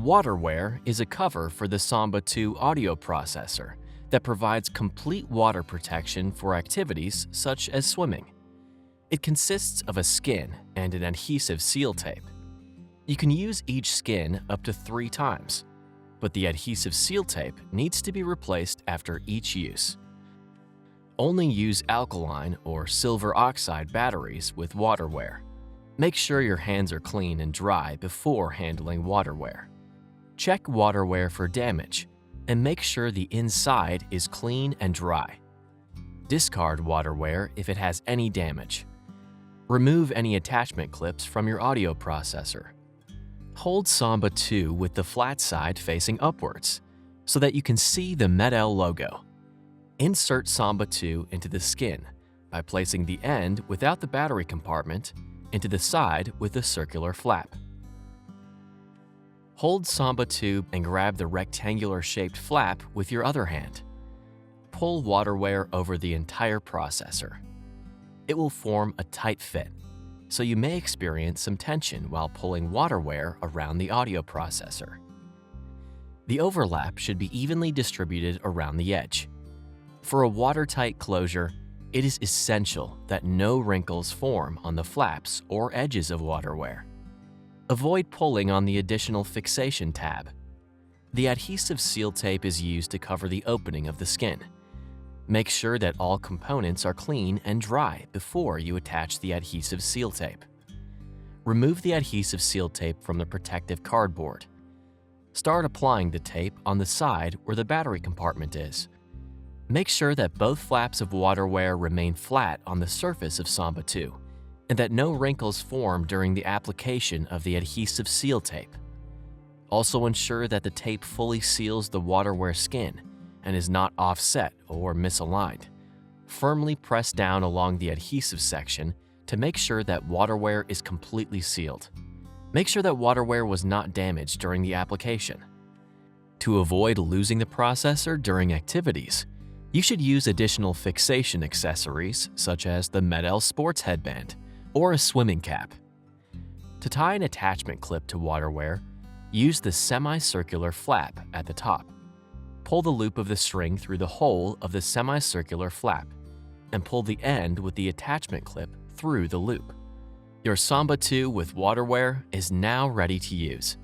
WaterWear is a cover for the SAMBA 2 audio processor that provides complete water protection for activities such as swimming. It consists of a skin and an adhesive seal tape. You can use each skin up to 3 times, but the adhesive seal tape needs to be replaced after each use. Only use alkaline or silver oxide batteries with WaterWear. Make sure your hands are clean and dry before handling WaterWear. Check WaterWear for damage and make sure the inside is clean and dry. Discard WaterWear if it has any damage. Remove any attachment clips from your audio processor. Hold SAMBA 2 with the flat side facing upwards so that you can see the MED-EL logo. Insert SAMBA 2 into the skin by placing the end without the battery compartment into the side with a circular flap. Hold SAMBA 2 and grab the rectangular-shaped flap with your other hand. Pull WaterWear over the entire processor. It will form a tight fit, so you may experience some tension while pulling WaterWear around the audio processor. The overlap should be evenly distributed around the edge. For a watertight closure, it is essential that no wrinkles form on the flaps or edges of WaterWear. Avoid pulling on the additional fixation tab. The adhesive seal tape is used to cover the opening of the skin. Make sure that all components are clean and dry before you attach the adhesive seal tape. Remove the adhesive seal tape from the protective cardboard. Start applying the tape on the side where the battery compartment is. Make sure that both flaps of WaterWear remain flat on the surface of SAMBA 2 and that no wrinkles form during the application of the adhesive seal tape. Also ensure that the tape fully seals the WaterWear skin and is not offset or misaligned. Firmly press down along the adhesive section to make sure that WaterWear is completely sealed. Make sure that WaterWear was not damaged during the application. To avoid losing the processor during activities, you should use additional fixation accessories such as the MED-EL sports headband or a swimming cap. To tie an attachment clip to WaterWear, use the semicircular flap at the top. Pull the loop of the string through the hole of the semicircular flap and pull the end with the attachment clip through the loop. Your SAMBA 2 with WaterWear is now ready to use.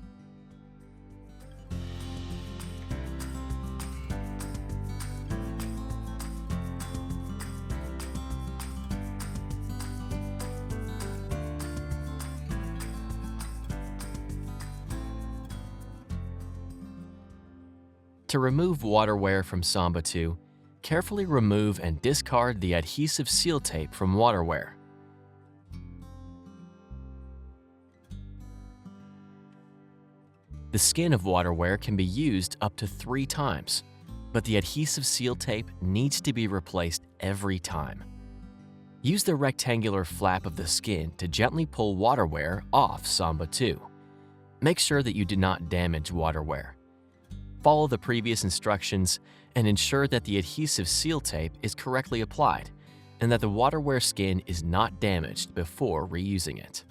To remove WaterWear from SAMBA 2, carefully remove and discard the adhesive seal tape from WaterWear. The skin of WaterWear can be used up to 3 times, but the adhesive seal tape needs to be replaced every time. Use the rectangular flap of the skin to gently pull WaterWear off SAMBA 2. Make sure that you do not damage WaterWear. Follow the previous instructions and ensure that the adhesive seal tape is correctly applied and that the WaterWear skin is not damaged before reusing it.